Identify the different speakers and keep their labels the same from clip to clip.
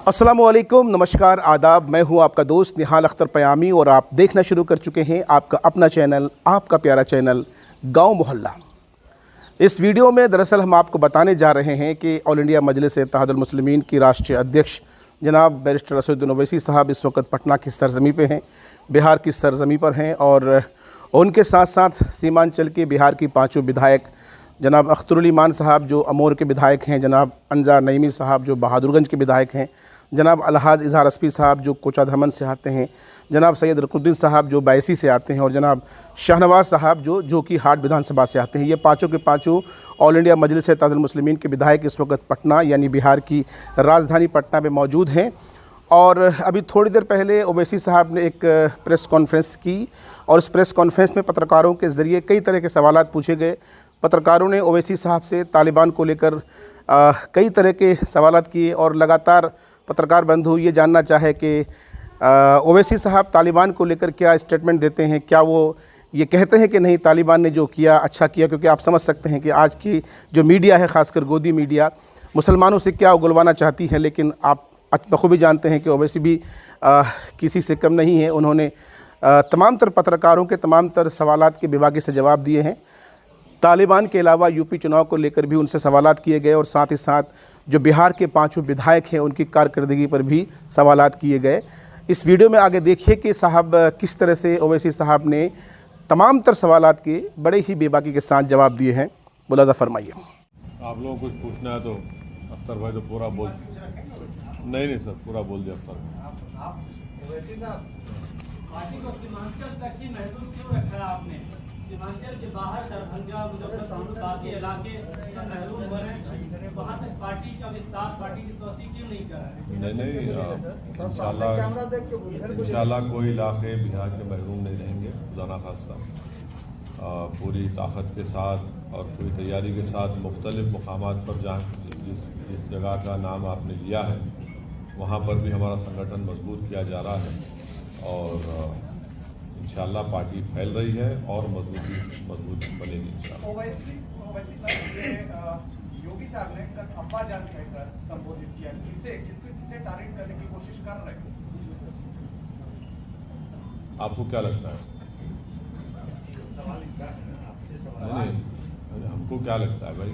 Speaker 1: अस्सलामुअलैकुम, नमस्कार, आदाब। मैं हूं आपका दोस्त निहाल अख्तर पयामी और आप देखना शुरू कर चुके हैं आपका अपना चैनल, आपका प्यारा चैनल गांव मोहल्ला। इस वीडियो में दरअसल हम आपको बताने जा रहे हैं कि ऑल इंडिया मजलिस इत्तेहादुल मुस्लिमीन की राष्ट्रीय अध्यक्ष जनाब बैरिस्टर असदुद्दीन ओवैसी साहब इस वक्त पटना की सरजमी पे हैं, बिहार की सरजमी पर हैं और उनके साथ साथ सीमांचल के बिहार की पाँचों विधायक जनाब अख्तरुल ईमान साहब जो अमोर के विधायक हैं, जनाब अंजार नईमी साहब जो बहादुरगंज के विधायक हैं, जनाब अलहाज इजहार अस्फी साहब जो कोचाधमन से आते हैं, जनाब सैयद रुकनुद्दीन साहब जो बैसी से आते हैं और जनाब शाहनवाज साहब जो कि हाट विधानसभा से आते हैं। ये पाँचों के पाँचों ऑल इंडिया मजलिस इत्तेहादुल मुस्लिमीन के विधायक इस वक्त पटना यानी बिहार की राजधानी पटना में मौजूद हैं। और अभी थोड़ी देर पहले ओवैसी साहब ने एक प्रेस कॉन्फ्रेंस की और इस प्रेस कॉन्फ्रेंस में पत्रकारों के ज़रिए कई तरह के सवालात पूछे गए। पत्रकारों ने ओवैसी साहब से तालिबान को लेकर कई तरह के सवालात किए और लगातार पत्रकार बंधु ये जानना चाहे कि ओवैसी साहब तालिबान को लेकर क्या स्टेटमेंट देते हैं, क्या वो ये कहते हैं कि नहीं तालिबान ने जो किया अच्छा किया, क्योंकि आप समझ सकते हैं कि आज की जो मीडिया है, ख़ासकर गोदी मीडिया, मुसलमानों से क्या उगलवाना चाहती है। लेकिन आप बखूबी जानते हैं कि ओवैसी भी किसी से कम नहीं है। उन्होंने तमाम तर पत्रकारों के तमाम तर सवालात के बेबाकी से जवाब दिए हैं। तालिबान के अलावा यूपी चुनाव को लेकर भी उनसे सवालात किए गए और साथ ही साथ जो बिहार के पांचों विधायक हैं उनकी कारकर्दगी पर भी सवालात किए गए। इस वीडियो में आगे देखिए कि साहब किस तरह से ओवैसी साहब ने तमाम तर सवालात के बड़े ही बेबाकी के साथ जवाब दिए हैं। मुलाजा फरमाइए।
Speaker 2: आप लोगों को कुछ पूछना है तो अख्तर भाई तो पूरा बोल नहीं सर पूरा बोल दिया अख्तर।
Speaker 3: पार्टी को सीमांचल तक ही महदूद क्यों रखा है आपने? सीमांचल के बाहर दरभंगा, मुजफ्फरपुर बाकी इलाके महरूम बने, वहाँ तक पार्टी का विस्तार, पार्टी की तोसी क्यों नहीं कर रहे?
Speaker 2: नहीं इंशाल्लाह कोई इलाके बिहार के महरूम नहीं रहेंगे, खुदा ना खास्ता। पूरी ताकत के साथ और पूरी तैयारी के साथ मुख्तलिफ मुकामात पर जहाँ जिस जगह का नाम आपने लिया है वहाँ पर भी हमारा संगठन मजबूत किया जा रहा है और इंशाल्लाह पार्टी फैल रही है और मजबूत बनेगी इंशाल्लाह।
Speaker 4: ओवैसी साहब ये योगी साहब ने कल अब्बाजान कहकर संबोधित किया, किसे टारगेट करने की कोशिश कर रहे हैं?
Speaker 2: आपको क्या लगता है? नहीं हमको क्या लगता है भाई?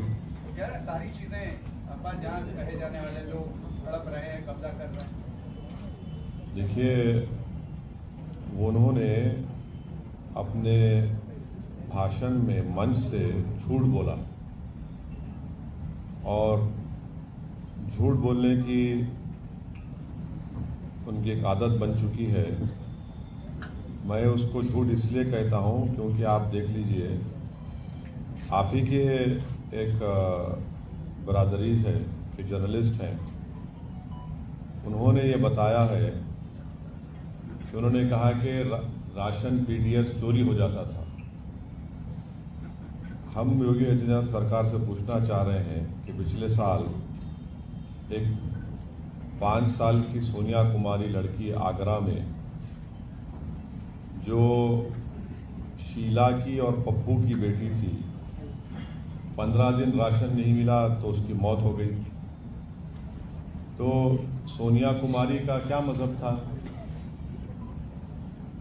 Speaker 4: कह रहे सारी चीजें अब्बाजान कहे जाने वाले लोग तड़प रहे हैं, कब्जा कर रहे हैं।
Speaker 2: देखिए उन्होंने अपने भाषण में मंच से झूठ बोला और झूठ बोलने की उनकी एक आदत बन चुकी है। मैं उसको झूठ इसलिए कहता हूं क्योंकि आप देख लीजिए, आप ही के एक बरादरी है कि जर्नलिस्ट हैं, उन्होंने ये बताया है कि उन्होंने कहा कि राशन पीडीएस चोरी हो जाता था। हम योगी आदित्यनाथ सरकार से पूछना चाह रहे हैं कि पिछले साल एक 5 साल की सोनिया कुमारी लड़की आगरा में जो शीला की और पप्पू की बेटी थी, 15 दिन राशन नहीं मिला तो उसकी मौत हो गई। तो सोनिया कुमारी का क्या मजहब था?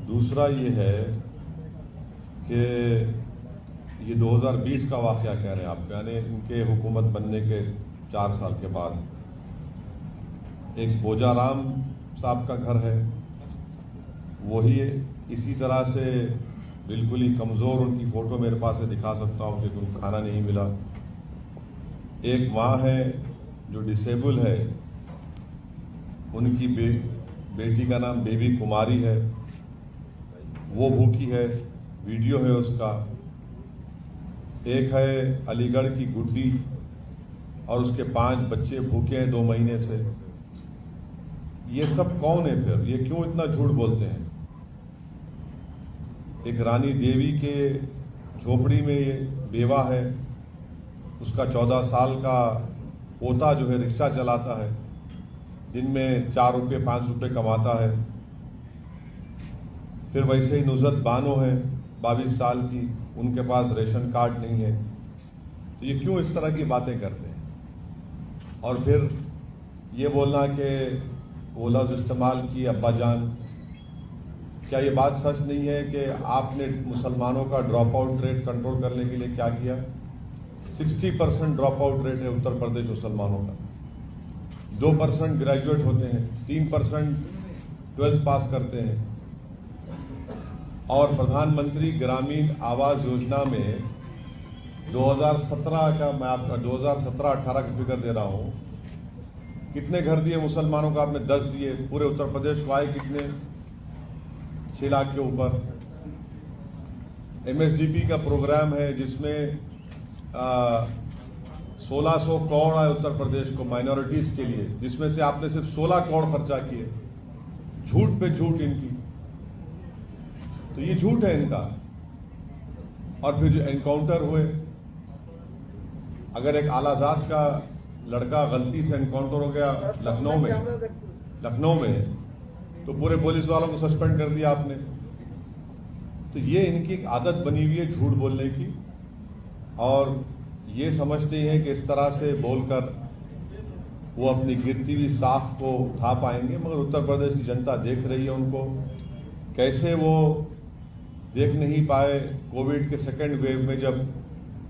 Speaker 2: दूसरा ये है कि ये 2020 का वाक़या कह रहे हैं आप, यानी इनके हुकूमत बनने के 4 साल के बाद एक बोजाराम साहब का घर है, वही इसी तरह से बिल्कुल ही कमज़ोर, उनकी फ़ोटो मेरे पास है, दिखा सकता हूँ कि उनको खाना नहीं मिला। एक माँ है जो डिसेबल है, उनकी बेटी का नाम बेबी कुमारी है, वो भूखी है, वीडियो है उसका। एक है अलीगढ़ की गुड्डी और उसके 5 बच्चे भूखे हैं 2 महीने से। ये सब कौन है फिर? ये क्यों इतना झूठ बोलते हैं? एक रानी देवी के झोपड़ी में ये बेवा है, उसका 14 साल का पोता जो है रिक्शा चलाता है, दिन में 4 रुपये 5 रुपये कमाता है। फिर वैसे ही नुज़रत बानो है 22 साल की, उनके पास रेशन कार्ड नहीं है। तो ये क्यों इस तरह की बातें करते हैं? और फिर ये बोलना कि वो लफ्ज़ इस्तेमाल किए अब्बा जान। क्या ये बात सच नहीं है कि आपने मुसलमानों का ड्रॉप आउट रेट कंट्रोल करने के लिए क्या किया? 60% ड्रॉप आउट रेट है उत्तर प्रदेश मुसलमानों का, 2% ग्रेजुएट होते हैं, 3% 12th पास करते हैं। और प्रधानमंत्री ग्रामीण आवास योजना में 2017 का, मैं आपका 2017-18 की फिगर दे रहा हूँ, कितने घर दिए मुसलमानों को आपने? 10 दिए। पूरे उत्तर प्रदेश को आए कितने? 6 लाख के ऊपर। MSDP का प्रोग्राम है जिसमें 1600 करोड़ आए उत्तर प्रदेश को माइनॉरिटीज के लिए, जिसमें से आपने सिर्फ 16 करोड़ खर्चा किए। झूठ पे झूठ इनकी, तो ये झूठ है इनका। और फिर जो एनकाउंटर हुए, अगर एक आलाजाद का लड़का गलती से एनकाउंटर हो गया लखनऊ में, तो पूरे पुलिस वालों को सस्पेंड कर दिया आपने। तो ये इनकी एक आदत बनी हुई है झूठ बोलने की, और ये समझते हैं कि इस तरह से बोलकर वो अपनी गिरती हुई साख को उठा पाएंगे। मगर उत्तर प्रदेश की जनता देख रही है उनको, कैसे वो देख नहीं पाए कोविड के सेकेंड वेव में, जब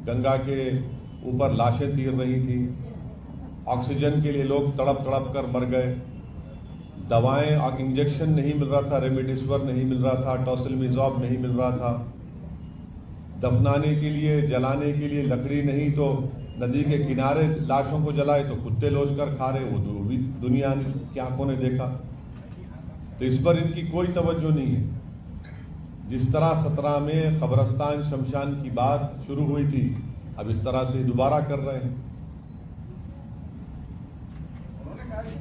Speaker 2: गंगा के ऊपर लाशें तीर रही थी, ऑक्सीजन के लिए लोग तड़प तड़प कर मर गए, दवाएं और इंजेक्शन नहीं मिल रहा था, रेमडेसिविर नहीं मिल रहा था, टोसिलमिज़ोब नहीं मिल रहा था, दफनाने के लिए, जलाने के लिए लकड़ी नहीं, तो नदी के किनारे लाशों को जलाए तो कुत्ते लोच कर खा रहे, वो भी दुनिया की आंखों ने देखा। तो इस पर इनकी कोई तवज्जो नहीं है। जिस तरह 17 में कब्रस्तान शमशान की बात शुरू हुई थी, अब इस तरह से दोबारा कर रहे हैं।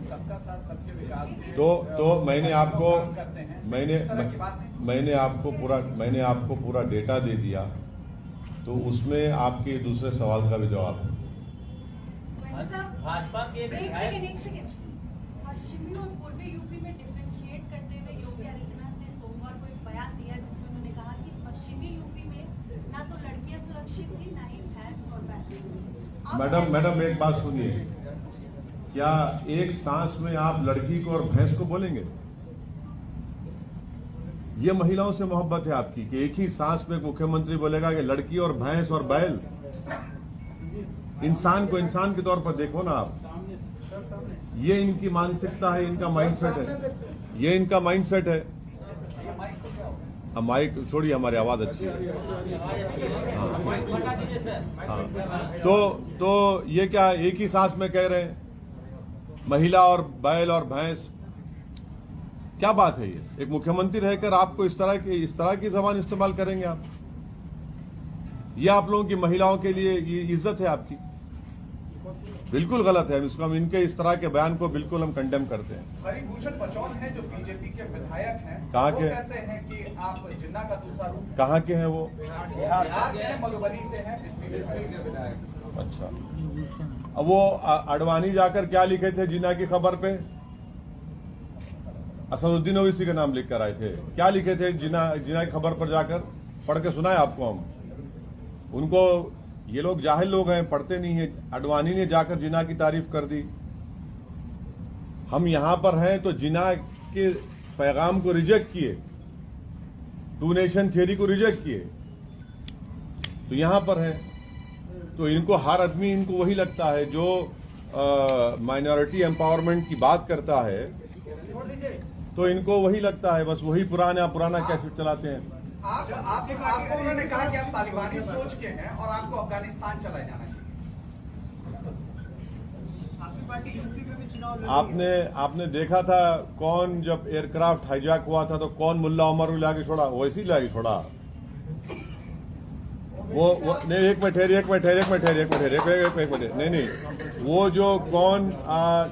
Speaker 4: सबका साथ सबके विकास के
Speaker 2: तो मैंने आपको
Speaker 4: करते हैं,
Speaker 2: मैंने आपको पूरा डेटा दे दिया, तो उसमें आपके दूसरे सवाल का भी जवाब है।
Speaker 3: भाजपा के
Speaker 5: एक सेकंड पश्चिमी और पूर्वी यूपी में डिफरेंशिएट करते हुए योगी आदित्यनाथ ने सोमवार को एक बयान दिया जिसमें उन्होंने कहा कि पश्चिमी यूपी में ना तो लड़कियां सुरक्षित थी, ना ही भैंस और बैल।
Speaker 2: मैडम एक बात सुनिए, क्या एक सांस में आप लड़की को और भैंस को बोलेंगे? ये महिलाओं से मोहब्बत है आपकी कि एक ही सांस में मुख्यमंत्री बोलेगा कि लड़की और भैंस और बैल? इंसान को इंसान के तौर पर देखो ना आप। ये इनकी मानसिकता है, इनका माइंडसेट है, ये इनका माइंडसेट है। अब माइक छोड़िए, हमारी आवाज अच्छी है। हाँ। तो ये क्या एक ही सांस में कह रहे हैं महिला और बैल और भैंस? क्या बात है ये? एक मुख्यमंत्री रहकर आपको इस तरह की जबान इस्तेमाल करेंगे आप? ये आप लोगों की महिलाओं के लिए ये इज्जत है आपकी? बिल्कुल गलत है। इसको हम इनके इस तरह के बयान को बिल्कुल हम कंडेम करते हैं।
Speaker 4: हरिभूषण बचौल हैं जो बीजेपी के विधायक हैं,
Speaker 2: कहाँ
Speaker 4: वो
Speaker 2: के?
Speaker 4: कहते हैं कि आप जिन्ना का दूसरा रूप
Speaker 2: कहाँ के हैं वो?
Speaker 4: बिहार के हैं, मधुबनी से हैं, इसलिए के विधायक।
Speaker 2: अच्छा, अब वो अडवाणी जाकर क्या लिखे थे जिन्ना की खबर पे? असदुद्दीन ओवैसी का नाम लिख कर आए थे। क्या लिखे थे जिन्ना की खबर पर जाकर? पढ़ के सुनाए आपको हम। उनको, ये लोग जाहिल लोग हैं, पढ़ते नहीं है। अडवाणी ने जाकर जिन्ना की तारीफ कर दी। हम यहां पर हैं तो जिन्ना के पैगाम को रिजेक्ट किए, टू नेशन थियरी को रिजेक्ट किए, तो यहां पर है। तो इनको हर आदमी इनको वही लगता है जो माइनॉरिटी एम्पावरमेंट की बात करता है, तो इनको वही लगता है, बस वही पुराना कैसे चलाते हैं।
Speaker 4: आपको उन्होंने कहा कि आप तालिबानी सोच के हैं और आपको अफगानिस्तान चला जाना चाहिए। आपकी पार्टी यूपी में भी चुनाव लड़ी।
Speaker 2: आपने देखा था कौन, जब एयरक्राफ्ट हाईजैक हुआ था तो कौन मुल्ला उमर को लाके छोड़ा? वैसे ही लाके छोड़ा वो नहीं। एक मिनट नहीं, वो जो कौन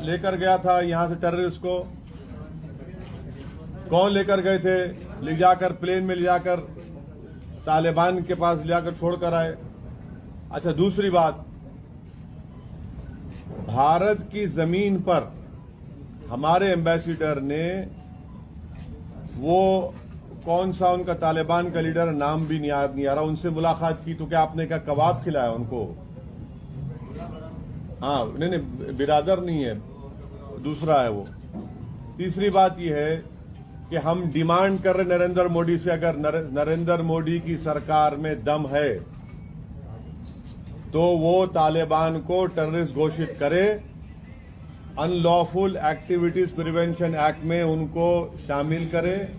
Speaker 2: लेकर गया था यहाँ से टेररिस्ट को, कौन लेकर गए थे? ले जाकर प्लेन में ले जाकर तालिबान के पास ले जाकर छोड़कर आए। अच्छा, दूसरी बात, भारत की जमीन पर हमारे एम्बेसडर ने वो कौन सा उनका तालिबान का लीडर, नाम भी नहीं आ रहा, उनसे मुलाकात की, तो क्या आपने क्या कबाब खिलाया उनको? हाँ, नहीं, बिरादर नहीं है, दूसरा है वो। तीसरी बात यह है कि हम डिमांड कर रहे नरेंद्र मोदी से, अगर नरेंद्र मोदी की सरकार में दम है तो वो तालिबान को टेररिस्ट घोषित करे, अनलॉफुल एक्टिविटीज प्रिवेंशन एक्ट में उनको शामिल करे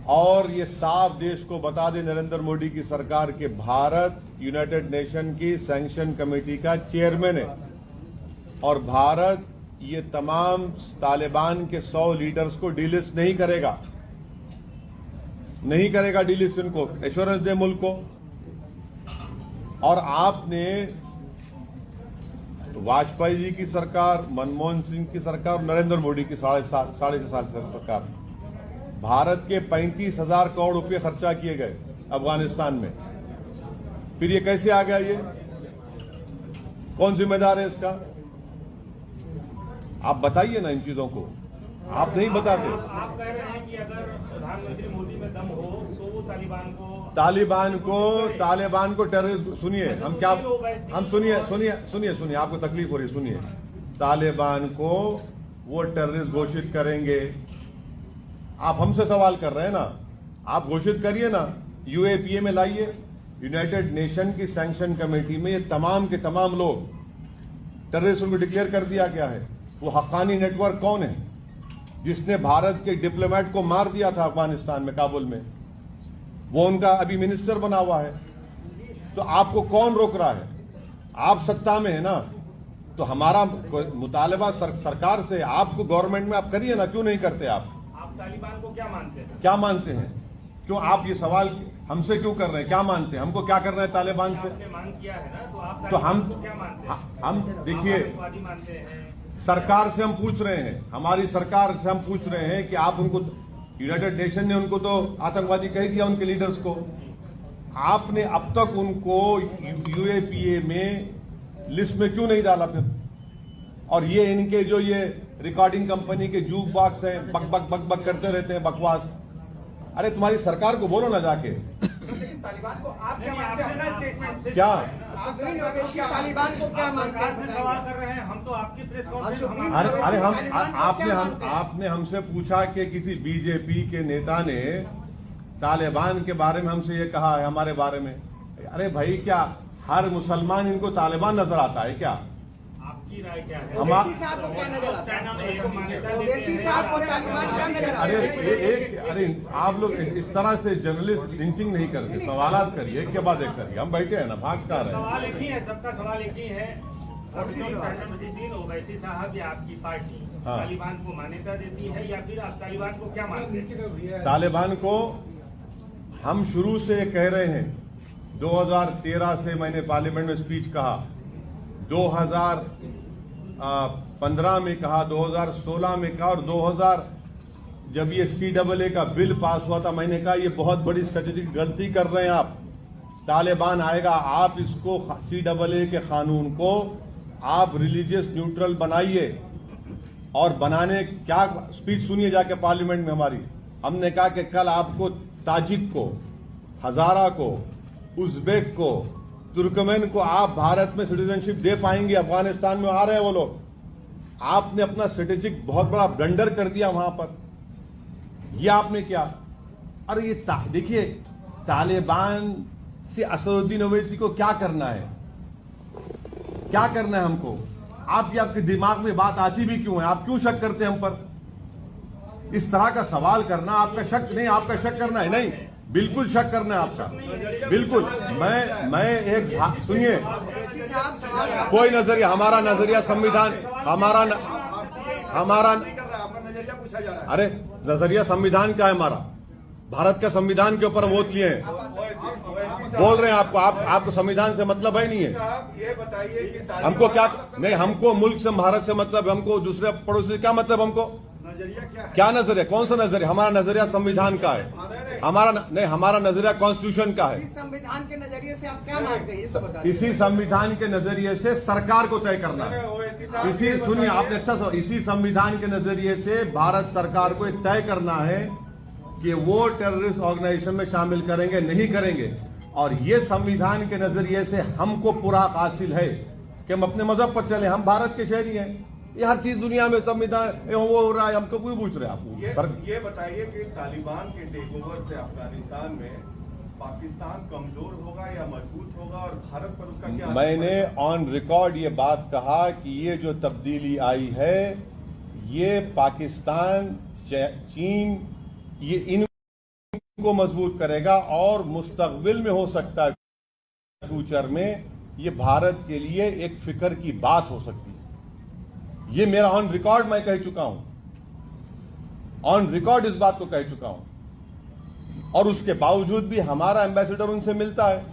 Speaker 2: और ये साफ देश को बता दे नरेंद्र मोदी की सरकार के भारत यूनाइटेड नेशन की सैंक्शन कमेटी का चेयरमैन है और भारत ये तमाम तालिबान के 100 लीडर्स को डीलिस्ट नहीं करेगा डीलिस्ट, इनको एश्योरेंस दे मुल्क को। और आपने वाजपेयी जी की सरकार, मनमोहन सिंह की सरकार और नरेंद्र मोदी की साढ़े छह साल सरकार, भारत के 35,000 करोड़ रुपए खर्चा किए गए अफगानिस्तान में, फिर ये कैसे आ गया? ये कौन जिम्मेदार है इसका? आप बताइए ना इन चीजों को, आप नहीं बताते।
Speaker 6: आप कह रहे हैं कि अगर प्रधानमंत्री मोदी में दम हो तो वो
Speaker 2: तालिबान को टेररिस्ट, सुनिए हम क्या, हम सुनिए आपको तकलीफ हो रही, सुनिए, तालिबान को वो टेररिस्ट घोषित करेंगे। आप हमसे सवाल कर रहे हैं ना, आप घोषित करिए ना, यूएपीए में लाइए, यूनाइटेड नेशन की सैंक्शन कमेटी में ये तमाम के तमाम लोग टेररिस्ट उनको डिक्लेयर कर दिया गया है। वो हक्कानी नेटवर्क कौन है जिसने भारत के डिप्लोमेट को मार दिया था अफगानिस्तान में, काबुल में? वो उनका अभी मिनिस्टर बना हुआ है। तो आपको कौन रोक रहा है? आप सत्ता में है ना, तो हमारा मुतालबा सरकार से, आपको गवर्नमेंट में आप करिए ना, क्यों नहीं करते आप
Speaker 6: तालिबान को क्या मानते हैं?
Speaker 2: क्यों आप ये सवाल हमसे क्यों कर रहे हैं? क्या मानते हैं? हमको क्या करना है तालिबान से?
Speaker 6: आपने मांग किया है ना, तो आप
Speaker 2: तो हम
Speaker 6: को क्या मानते हैं?
Speaker 2: हम देखिए,
Speaker 6: आतंकवादी मानते हैं?
Speaker 2: सरकार से हम पूछ रहे हैं, हमारी सरकार से हम पूछ रहे हैं कि आप उनको, यूनाइटेड नेशन ने उनको तो आतंकवादी कह दिया, उनके लीडर्स को। आपने अब तक उनको यूएपीए में लिस्ट में क्यों नहीं डाला फिर? और ये इनके जो ये रिकॉर्डिंग कंपनी के जूक बॉक्स हैं, बक बक बक बक करते रहते हैं, बकवास। अरे तुम्हारी सरकार को बोलो ना जाके।
Speaker 4: लेकिन तालिबान को आप क्या मानते हैं? अपना स्टेटमेंट
Speaker 2: क्या
Speaker 4: तालिबान को क्या मानते
Speaker 6: सरकार से सवाल
Speaker 4: हैं?
Speaker 6: कर रहे हैं हम, तो आपकी प्रेस कॉन्फ्रेंस
Speaker 2: अरे आपने हमसे पूछा कि किसी बीजेपी के नेता ने तालिबान के बारे में हमसे ये कहा है हमारे बारे में। अरे भाई, क्या हर मुसलमान इनको तालिबान नजर आता है क्या?
Speaker 6: आपकी राय क्या है?
Speaker 4: ओवैसी साहब को क्या नजर आता है? ओवैसी साहब को तालिबान क्या नजर आता है?
Speaker 2: अरे आप लोग इस तरह से जर्नलिस्ट लिंचिंग नहीं करते, सवालात करिए, एक के बाद एक करिए। हम बैठे हैं ना, भागता रहे।
Speaker 6: सवाल एक ही है, सबका सवाल एक ही है। ओवैसी साहब या आपकी पार्टी तालिबान को मान्यता देती है या फिर आप तालिबान को क्या मानते हैं?
Speaker 2: तालिबान को हम शुरू से कह रहे हैं, 2013 से मैंने पार्लियामेंट में स्पीच कहा, 2015 में कहा, 2016 में कहा, और 2000 जब ये CAA का बिल पास हुआ था, मैंने कहा ये बहुत बड़ी स्ट्रेटेजिक गलती कर रहे हैं आप। तालिबान आएगा, आप इसको CAA के कानून को आप रिलीजियस न्यूट्रल बनाइए। और बनाने क्या स्पीच सुनिए जाके पार्लियामेंट में हमारी। हमने कहा कि कल आपको ताजिक को, हजारा को, उज्बेक को, तुर्कमेन को आप भारत में सिटीजनशिप दे पाएंगे? अफगानिस्तान में आ रहे हैं वो लोग। आपने अपना स्ट्रेटेजिक बहुत बड़ा ब्लंडर कर दिया वहां पर। ये आपने क्या? अरे ये देखिए, तालिबान से असदुद्दीन ओवैसी को क्या करना है? क्या करना है हमको? आपके दिमाग में बात आती भी क्यों है? आप क्यों शक करते हैं हम पर? इस तरह का सवाल करना आपका शक नहीं, आपका शक करना है नहीं, बिल्कुल शक करना है आपका, बिल्कुल। मैं एक सुनिए, कोई नजरिया, हमारा नजरिया संविधान, हमारा
Speaker 4: नजरिया पूछा जा रहा है।
Speaker 2: अरे नजरिया संविधान का है हमारा, भारत के संविधान के ऊपर वोट लिए हैं। बोल रहे हैं आपको संविधान से मतलब है नहीं है?
Speaker 4: ये बताइए कि
Speaker 2: हमको क्या नहीं, हमको मुल्क से, भारत से मतलब, हमको दूसरे पड़ोसी से क्या मतलब? हमको
Speaker 4: नजरिया
Speaker 2: क्या नजरिया? कौन सा नजरिया? हमारा नजरिया संविधान का है, हमारा नजरिया कॉन्स्टिट्यूशन का है।
Speaker 4: संविधान के नजरिए से आप क्या मानते हैं?
Speaker 2: इसी संविधान के नजरिए से सरकार को तय करना है। इसी, सुनिए आपने अच्छा सा, इसी संविधान के नजरिए से भारत सरकार को तय करना है कि वो टेररिस्ट ऑर्गेनाइजेशन में शामिल करेंगे नहीं करेंगे। और ये संविधान के नजरिए से हमको पूरा हासिल है कि हम अपने मजहब पर चले, हम भारत के शहरी हैं, ये हर चीज दुनिया में संविधान वो हो रहा है, हमको कोई पूछ रहे आपको
Speaker 4: ये बताइए कि तालिबान के टेकओवर से अफगानिस्तान में पाकिस्तान कमजोर होगा या मजबूत होगा और भारत पर उसका क्या?
Speaker 2: मैंने ऑन रिकॉर्ड ये बात कहा कि ये जो तब्दीली आई है ये पाकिस्तान, चीन, ये इनको मजबूत करेगा और मुस्तकबिल में हो सकता है फ्यूचर में ये भारत के लिए एक फिक्र की बात हो सकती है। ये मेरा ऑन रिकॉर्ड मैं कह चुका हूं, ऑन रिकॉर्ड इस बात को कह चुका हूं और उसके बावजूद भी हमारा एम्बेसडर उनसे मिलता है,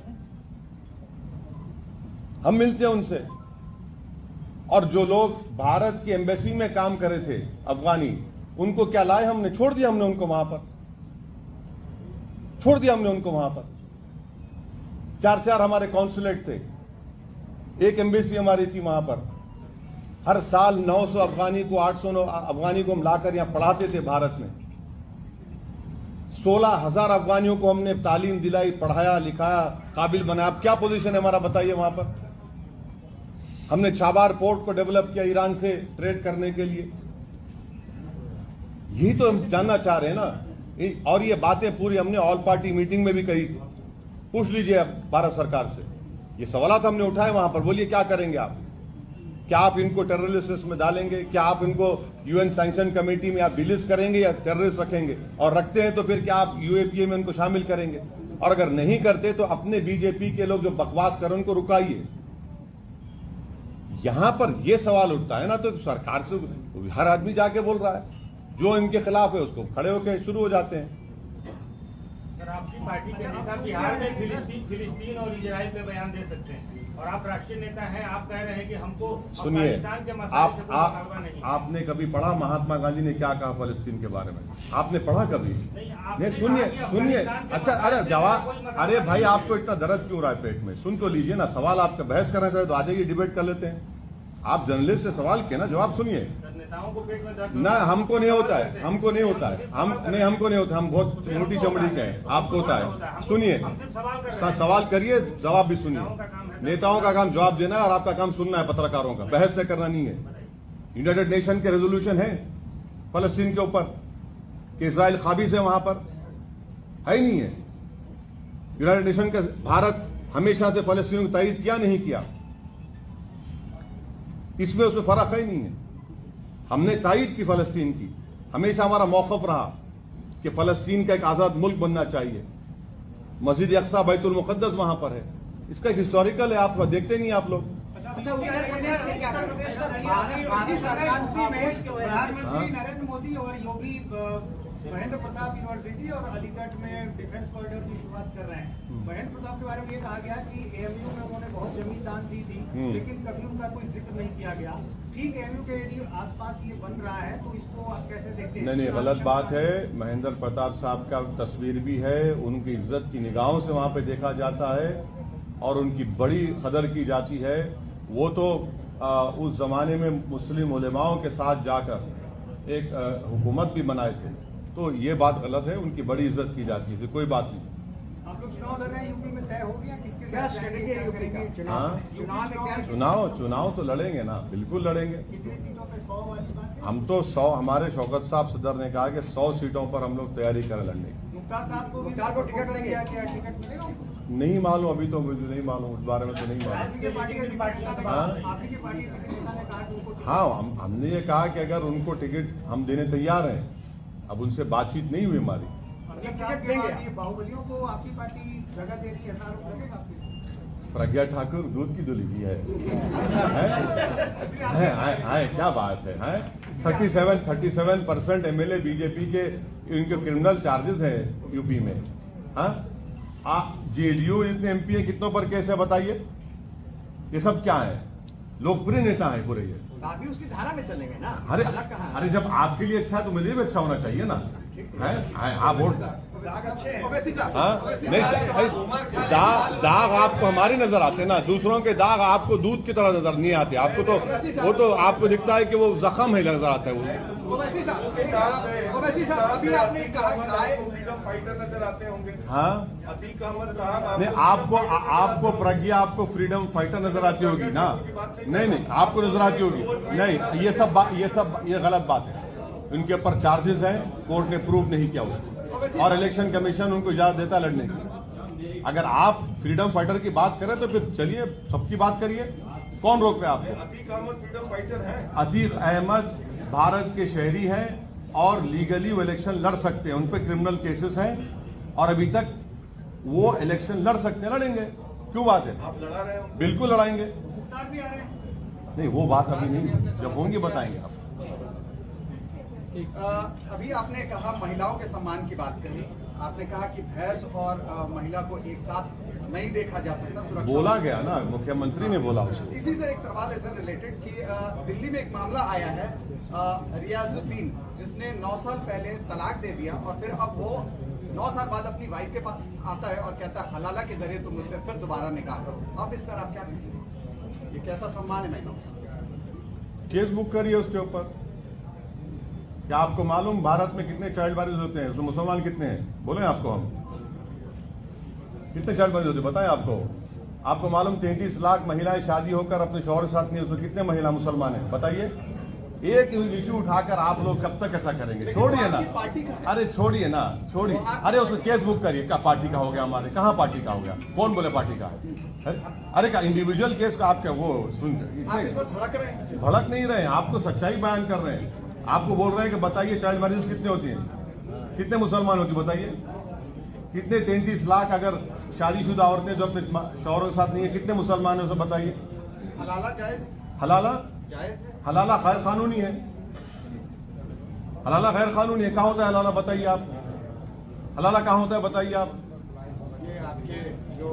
Speaker 2: हम मिलते हैं उनसे। और जो लोग भारत की एम्बेसी में काम कर रहे थे अफगानी, उनको क्या लाए हमने? छोड़ दिया हमने उनको वहां पर, छोड़ दिया हमने उनको वहां पर। 4 हमारे कॉन्सुलेट थे, एक एम्बेसी हमारी थी वहां पर। हर साल 900 अफगानी को 800 अफगानी को हम लाकर यहां पढ़ाते थे भारत में। 16,000 अफगानियों को हमने तालीम दिलाई, पढ़ाया, लिखाया, काबिल बनाया। अब क्या पोजीशन है हमारा बताइए वहां पर? हमने छाबार पोर्ट को डेवलप किया ईरान से ट्रेड करने के लिए। यही तो हम जानना चाह रहे हैं ना। और ये बातें पूरी हमने ऑल पार्टी मीटिंग में भी कही थी। पूछ लीजिए भारत सरकार से, ये सवालात हमने उठाए वहां पर। बोलिए क्या करेंगे आप? क्या आप इनको टेररिस्ट लिस्ट में डालेंगे? क्या आप इनको यूएन सैंक्शन कमेटी में आप डिलिस्ट करेंगे या टेररिस्ट रखेंगे? और रखते हैं तो फिर क्या आप यूएपीए में उनको शामिल करेंगे? और अगर नहीं करते तो अपने बीजेपी के लोग जो बकवास कर उनको रुकाइए। यहां पर यह सवाल उठता है ना, तो सरकार से हर आदमी जाके बोल रहा है, जो इनके खिलाफ है उसको खड़े होकर शुरू हो जाते हैं।
Speaker 6: सर, आपकी पार्टी के नेता बिहार में फिलिस्तीन और इजराइल पे बयान दे सकते हैं और आप राष्ट्रीय नेता हैं, आप कह रहे हैं कि हमको
Speaker 2: सुनिए,
Speaker 6: अफगानिस्तान के मसले से कोई मुकाबला नहीं।
Speaker 2: आपने कभी पढ़ा महात्मा गांधी ने क्या कहा फलस्तीन के बारे में? आपने पढ़ा कभी? नहीं, सुनिए। अच्छा, अरे जवाब, अरे भाई आपको इतना दर्द क्यों रहा है पेट में? सुन तो लीजिए ना, सवाल आपका बहस करना चाहे तो आ जाइए, डिबेट कर लेते हैं। आप जर्नलिस्ट से सवाल किए ना, जवाब सुनिए
Speaker 6: नेताओं को पेट में दर्द
Speaker 2: ना। हमको नहीं होता है, हमको नहीं होता है, हमको नहीं होता। हम बहुत मोटी चमड़ी के हैं, आपको होता है। सुनिए, सवाल करिए, जवाब भी सुनिए। नेताओं का काम जवाब देना है और आपका काम सुनना है, पत्रकारों का बहस से करना नहीं है। यूनाइटेड नेशन के रेजोल्यूशन है फलस्तीन के ऊपर कि इजराइल काबिज है, वहां पर है ही नहीं है। यूनाइटेड नेशन का भारत हमेशा से फलस्तीन को तायद किया नहीं किया, इसमें उसमें फर्क है ही नहीं है। हमने तायद की फलस्तीन की, हमेशा हमारा मौक़िफ़ रहा कि फलस्तीन का एक आज़ाद मुल्क बनना चाहिए। मस्जिद अक्सा बैतुल मुक़द्दस वहां पर है, इसका एक हिस्टोरिकल है, आप देखते नहीं आप लोग।
Speaker 4: अच्छा, उत्तर प्रदेश में क्या इसी समय यूपी में प्रधानमंत्री नरेंद्र मोदी और योगी महेंद्र प्रताप यूनिवर्सिटी और अलीगढ़ में डिफेंस कॉरिडोर की शुरुआत कर रहे हैं। महेंद्र प्रताप के बारे में ये कहा गया कि एएमयू में उन्होंने बहुत जमीन दान दी थी, लेकिन कभी उनका कोई जिक्र नहीं किया गया। ठीक, एएमयू के यदि आसपास ये बन रहा है तो इसको आप कैसे देखते हैं?
Speaker 2: नहीं, गलत बात है। महेंद्र प्रताप साहब का तस्वीर भी है, उनकी इज्जत की निगाहों से वहां पे देखा जाता है और उनकी बड़ी कदर की जाती है। वो तो उस जमाने में मुस्लिम उलेमाओं के साथ जाकर एक हुकूमत भी बनाए थे, तो ये बात गलत है। उनकी बड़ी इज्जत की जाती है, कोई बात नहीं।
Speaker 4: आप लोग चुनाव लड़ रहे हैं यूपी में, तय हो गया किसके साथ स्ट्रेटेजी है यूपी का?
Speaker 2: चुनाव तो लड़ेंगे ना, बिल्कुल लड़ेंगे।
Speaker 4: कितनी सीटों पे? 100 वाली बात है?
Speaker 2: हम तो 100, हमारे शौकत साहब सदर ने कहा कि 100 सीटों पर हम लोग तैयारी करें लड़ने की।
Speaker 4: मुख्तार साहब को टिकट देंगे? क्या टिकट मिलेगा?
Speaker 2: नहीं मालूम, अभी तो मुझे नहीं मालूम, उस बारे में तो नहीं मालूम।
Speaker 4: आपकी पार्टी के किसी नेता ने कहा कि उनको
Speaker 2: हाँ, हमने ये कहा कि अगर उनको टिकट हम देने तैयार हैं, अब उनसे बातचीत नहीं हुई हमारी।
Speaker 4: टिकट देंगे बाहुबलियों को आपकी पार्टी जगह दे रही है, ऐसा आरोप लगेगा आपके?
Speaker 2: प्रज्ञा ठाकुर दूध की दुली की है, क्या बात है? 37% एमएलए बीजेपी के, इनके क्रिमिनल चार्जेस हैं यूपी में। हाँ, जेडीयू इतने एमपी है, कितनों पर केस है बताइए? ये सब क्या है? लोकप्रिय नेता है पूरे ये।
Speaker 4: अभी उसी धारा में चलेंगे ना?
Speaker 2: अरे जब आपके लिए अच्छा है तो मुझे भी अच्छा होना चाहिए ना। आप वोट नहीं, दाग आपको हमारे नजर आते ना, दूसरों के दाग आपको दूध की तरह नजर नहीं आते। आपको तो वो तो आपको दिखता है कि वो जख्म है, नजर आता है वो।
Speaker 4: ओवैसी साहब अभी आपने कहा
Speaker 2: फ्रीडम फाइटर नजर आते होंगे।
Speaker 7: हाँ,
Speaker 2: अतीक अहमद साहब
Speaker 7: नहीं आपको प्रज्ञा आपको फ्रीडम फाइटर नजर आती होगी ना? नहीं आपको नजर आती होगी नहीं। ये गलत बात है। उनके ऊपर चार्जेस हैं, कोर्ट ने प्रूव नहीं किया उसको, और इलेक्शन कमीशन उनको इजाजत देता लड़ने की। अगर आप फ्रीडम फाइटर की बात करें तो फिर चलिए सबकी बात करिए, कौन रोक रहा है आपको?
Speaker 2: अतीक अहमद फ्रीडम फाइटर हैं।
Speaker 7: अतीक अहमद भारत के शहरी हैं और लीगली वो इलेक्शन लड़ सकते हैं। उन पर क्रिमिनल केसेस हैं और अभी तक वो इलेक्शन लड़ सकते हैं, लड़ेंगे। क्यों बात है?
Speaker 2: आप लड़ा रहे हो?
Speaker 7: बिल्कुल लड़ाएंगे।
Speaker 4: मुख्तार भी आ रहे हैं।
Speaker 7: नहीं वो बात अभी नहीं, जब होंगे बताएंगे आप।
Speaker 4: अभी आपने कहा महिलाओं के सम्मान की बात करी, आपने कहा कि भैंस और महिला को एक साथ नहीं देखा जा सकता, सुरक्षा
Speaker 7: बोला गया ना, मुख्यमंत्री ने बोला उसको।
Speaker 4: इसी से एक सवाल है सर रिलेटेड कि दिल्ली में एक मामला आया है रियाजुद्दीन, जिसने 9 साल पहले तलाक दे दिया और फिर अब वो 9 साल बाद अपनी वाइफ के पास आता है और कहता है हलाला के जरिए तुम मुझसे फिर दोबारा निकाह करो। अब इस पर आप क्या कहेंगे? ये कैसा सम्मान है महिलाओं का?
Speaker 7: केस बुक करिए उसके ऊपर। क्या आपको मालूम भारत में कितने चाइल्ड मैरिज होते हैं? उसमें मुसलमान कितने हैं? बोले आपको हम कितने चाइल्ड मैरिज होते हैं बताएं आपको। आपको मालूम 33 लाख महिलाएं शादी होकर अपने शौहर के साथ नहीं, उसमें कितने महिला मुसलमान हैं बताइए। एक इश्यू उठाकर आप लोग कब तक ऐसा करेंगे? छोड़िए ना, अरे छोड़िए ना, छोड़िए। अरे उसमें केस बुक करिए। क्या पार्टी का हो गया? हमारे कहाँ पार्टी का हो गया? कौन बोले पार्टी का है? अरे का इंडिविजुअल केस का आप क्या वो सुन भड़क नहीं रहे हैं, आपको सच्चाई बयान कर रहे हैं। आपको बोल रहे हैं कि बताइए चाइल्ड मैरिज कितने होती हैं, कितने मुसलमान होती बताइए। कितने 33 लाख अगर शादीशुदा औरतें जो अपने शौहरों के साथ नहीं है, कितने मुसलमान है उसे बताइए।
Speaker 4: हलाला जायज?
Speaker 7: हलाला
Speaker 4: जायज है?
Speaker 7: हलाला गैर कानूनी है। हलाला गैर कानूनी है। कहाँ होता है हलाला बताइए आप? हलाला कहाँ होता है बताइए आप?
Speaker 4: ये आपके जो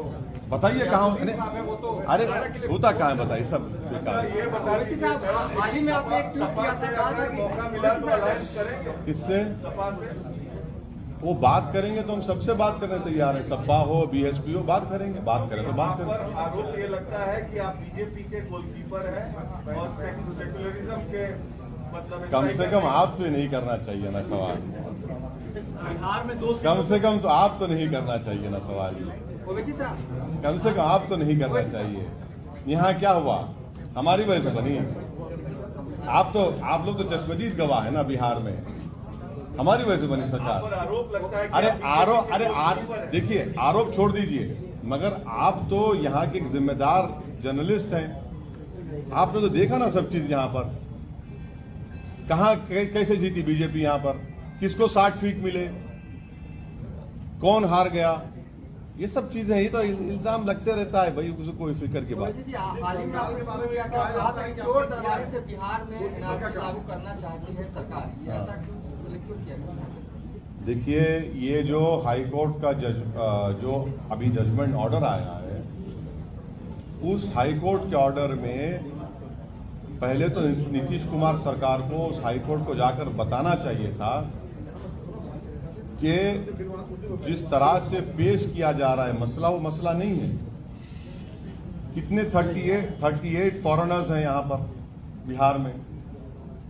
Speaker 7: बताइए कहाँ होता
Speaker 4: साहब है वो तो
Speaker 7: अरे होता कहाँ है बताइए? सब बेकार है।
Speaker 2: ये बता
Speaker 4: ओवैसी साहब हाल ही में आपने एक ट्वीट किया था, कहा था कि
Speaker 2: मौका मिला तो अलायंस करेंगे
Speaker 7: किससे
Speaker 2: सपा से।
Speaker 7: वो बात करेंगे तो हम सबसे बात करने तैयार है। सपा हो, बीएसपी हो, बात करेंगे। बात करें तो बात
Speaker 2: पर
Speaker 7: करें।
Speaker 2: आरोप ये लगता है कि आप बीजेपी के गोलकीपर हैं और सेकुलरिज्म के मतलब
Speaker 7: कम से कम आप तो नहीं करना चाहिए ना सवाल।
Speaker 3: बिहार में 2
Speaker 7: कम से कम तो आप तो नहीं करना चाहिए ना सवाल।
Speaker 4: ओवैसी साहब
Speaker 7: कम से कम आप तो नहीं करना चाहिए। यहाँ क्या हुआ? हमारी वजह से बनी। आप लोग तो चश्मदीद गवाह है ना बिहार में। हमारी वजह से बनी सरकार।
Speaker 2: आरोप लगता है कि
Speaker 7: अरे
Speaker 2: आप
Speaker 7: आरोप देखिए, आरोप छोड़ दीजिए, मगर आप तो यहाँ के एक जिम्मेदार जर्नलिस्ट हैं। आपने तो देखा ना सब चीज यहाँ पर। कहाँ कैसे जीती बीजेपी यहाँ पर? किसको 60 सीट मिले? कौन हार गया? ये सब चीजें, ये तो इल्जाम लगते रहता है भाई, उसको कोई फिक्र की बात।
Speaker 8: वैसे जी हाल ही में आपने कहा था कि चोर दरबारी से बिहार में एनआरसी लागू करना चाहती है सरकार, ये ऐसा क्यों किया गया?
Speaker 7: देखिए, ये जो हाई कोर्ट का जो अभी जजमेंट ऑर्डर आया है, उस हाई कोर्ट के ऑर्डर में पहले तो नीतीश कुमार सरकार को उस हाई कोर्ट को जाकर बताना चाहिए था कि जिस तरह से पेश किया जा रहा है मसला, वो मसला नहीं है। कितने 38 फॉरेनर्स हैं यहाँ पर बिहार में,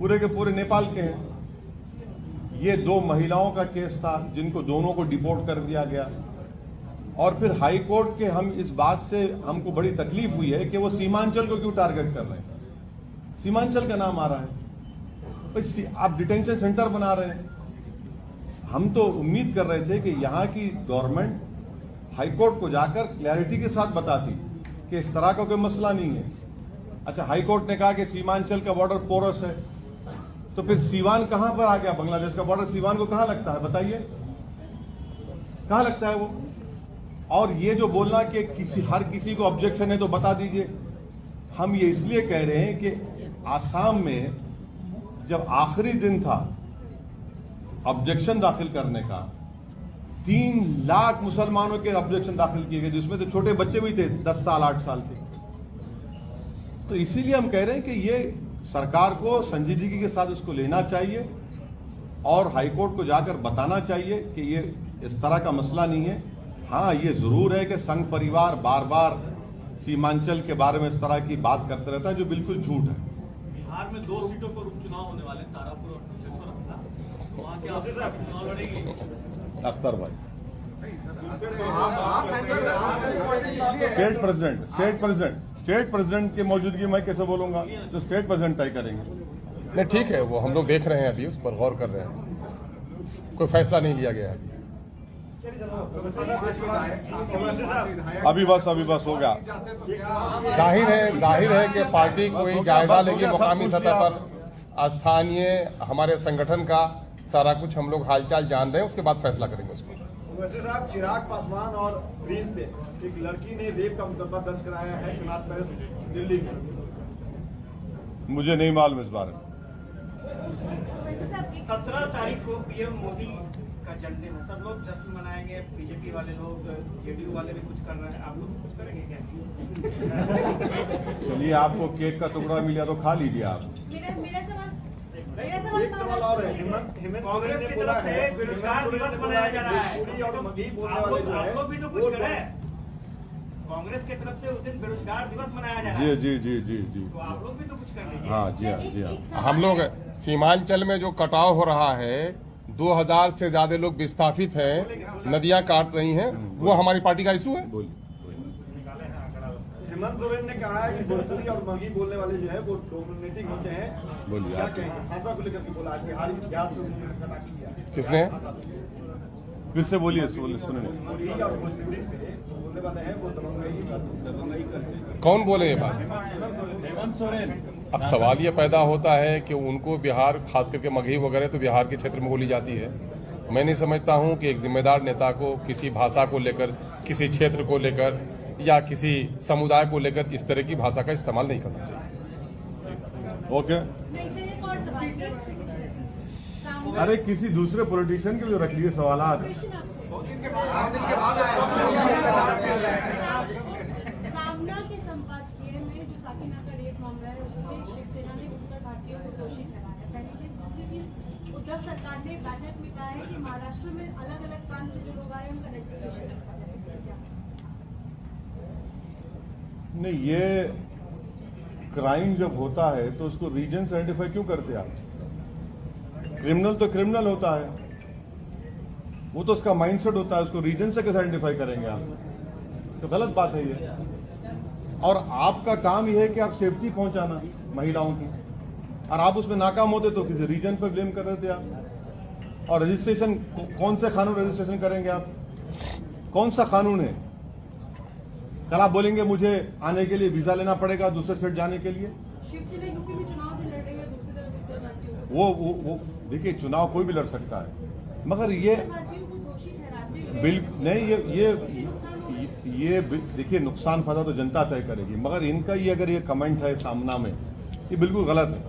Speaker 7: पूरे के पूरे नेपाल के हैं। ये 2 महिलाओं का केस था जिनको दोनों को डिपोर्ट कर दिया गया। और फिर हाई कोर्ट के हम इस बात से हमको बड़ी तकलीफ हुई है कि वो सीमांचल को क्यों टारगेट कर रहे हैं। सीमांचल का नाम आ रहा है, आप डिटेंशन सेंटर बना रहे हैं। हम तो उम्मीद कर रहे थे कि यहाँ की गवर्नमेंट हाई कोर्ट को जाकर क्लैरिटी के साथ बताती कि इस तरह का कोई मसला नहीं है। अच्छा, हाई कोर्ट ने कहा कि सीमांचल का बॉर्डर पोरस है, तो फिर सीवान कहां पर आ गया? बांग्लादेश का बॉर्डर सीवान को कहां लगता है बताइए? कहां लगता है वो? और ये जो बोलना कि हर किसी को ऑब्जेक्शन है तो बता दीजिए, हम ये इसलिए कह रहे हैं कि आसाम में जब आखिरी दिन था ऑब्जेक्शन दाखिल करने का, 3 लाख मुसलमानों के ऑब्जेक्शन दाखिल किए गए, जिसमें तो छोटे बच्चे भी थे 10 साल 8 साल के। तो इसीलिए हम कह रहे हैं कि ये सरकार को संजीदगी के साथ इसको लेना चाहिए और हाईकोर्ट को जाकर बताना चाहिए कि ये इस तरह का मसला नहीं है। हाँ, ये जरूर है कि संघ परिवार बार बार सीमांचल के बारे में इस तरह की बात करते रहता है, जो बिल्कुल झूठ है।
Speaker 3: बिहार में 2 सीटों पर उपचुनाव होने वाले, तारापुर और कुशेश्वर
Speaker 7: अख्तर भाई स्टेट प्रेसिडेंट की मौजूदगी में कैसे बोलूंगा? तो स्टेट प्रेसिडेंट तय करेंगे।
Speaker 9: नहीं ठीक है, वो हम लोग देख रहे हैं, अभी उस पर गौर कर रहे हैं, कोई फैसला नहीं लिया गया है
Speaker 7: अभी बस हो गया।
Speaker 9: जाहिर है कि पार्टी कोई जायजा लेगी मुकामी सतह पर, स्थानीय हमारे संगठन का सारा कुछ हम लोग हालचाल जान रहे हैं, उसके बाद फैसला करेंगे उसको।
Speaker 10: वैसे साहब, चिराग पासवान और ब्रिज पे एक लड़की ने रेप का मुकदमा दर्ज कराया है कनाट पैलेस दिल्ली में।
Speaker 7: मुझे नहीं मालूम इस बारे में।
Speaker 3: 17 तारीख को पीएम मोदी का जन्मदिन है, सब लोग जश्न मनाएंगे, बीजेपी वाले लोग, जेडीयू वाले भी कुछ कर रहे हैं, आप लोग कुछ करेंगे क्या?
Speaker 7: चलिए, आपको केक का टुकड़ा मिला तो खा लीजिए आप।
Speaker 3: कांग्रेस की तरफ से बेरोजगार दिवस मनाया जा रहा है, आप लोग भी तो कुछ करें। कांग्रेस की तरफ से उस दिन बेरोजगार दिवस मनाया जा रहा है,
Speaker 7: जी,
Speaker 3: तो आप लोग भी तो कुछ कर लीजिए।
Speaker 7: हाँ जी।
Speaker 9: हम लोग सीमांचल में जो कटाव हो रहा है, 2000 से ज्यादा लोग विस्थापित हैं, नदियां काट रही हैं, वो हमारी पार्टी का इशू है।
Speaker 10: हेमंत सोरेन ने कहा है कि भोजपुरी और मगही बोलने वाले जो है वो डोमिनेटिंग होते हैं।
Speaker 7: बोलिए
Speaker 10: क्या
Speaker 7: आप।
Speaker 10: कहेंगे? भाषा को लेकर के बोला आज कि हाल ही ज्ञात किया
Speaker 9: किसने?
Speaker 7: फिर से बोलिए, सुनिए।
Speaker 10: भोजपुरी और भोजपुरी पे बोलने वाले हैं वो दबंगई करते हैं।
Speaker 9: कौन बोले ये बात?
Speaker 10: हेमंत सोरेन।
Speaker 9: अब सवाल ये पैदा होता है कि उनको बिहार, खास करके मगही वगैरह तो बिहार के क्षेत्र में बोली जाती है। मैं नहीं समझता हूँ कि एक जिम्मेदार नेता को किसी भाषा को लेकर, किसी क्षेत्र को लेकर या किसी समुदाय को लेकर इस तरह की भाषा का इस्तेमाल नहीं करना चाहिए।
Speaker 7: ओके। अरे किसी दूसरे पॉलिटिशियन के लिए रख लिए सवाल।
Speaker 5: सामना के संपादकीय में जो साकिना का रेप मामला है, उसमें शिवसेना ने उत्तर भारतीयों को दोषी ठहराया। पहली चीज। दूसरी चीज, उद्धव सरकार ने बैठक में कहा है कि महाराष्ट्र में अलग अलग प्रांत से जो लोग आए उनका रजिस्ट्रेशन रखा जाए।
Speaker 7: नहीं, ये क्राइम जब होता है तो उसको रीजन से आइडेंटिफाई क्यों करते आप? क्रिमिनल तो क्रिमिनल होता है, वो तो उसका माइंडसेट होता है, उसको रीजन से कैसे आइडेंटिफाई करेंगे आप? तो गलत बात है ये। और आपका काम ये है कि आप सेफ्टी पहुंचाना महिलाओं की, और आप उसमें नाकाम होते तो किसी रीजन पर ब्लेम कर रहे थे आप। और रजिस्ट्रेशन, कौन से कानून रजिस्ट्रेशन करेंगे आप? कौन सा कानून है? कल आप बोलेंगे मुझे आने के लिए वीजा लेना पड़ेगा दूसरे स्टेट जाने के लिए।
Speaker 5: शिवसेना यूपी में चुनाव भी लड़ रही है, दूसरी तरफ उत्तर भारतीयों को
Speaker 7: वो देखिए, चुनाव कोई भी लड़ सकता है, मगर ये
Speaker 5: भारतीयों को दोषी ठहराते हुए
Speaker 7: बिल्कुल नहीं, ये देखिए, नुकसान फायदा तो जनता तय करेगी, मगर इनका ये अगर ये कमेंट है सामना में, ये बिल्कुल गलत है।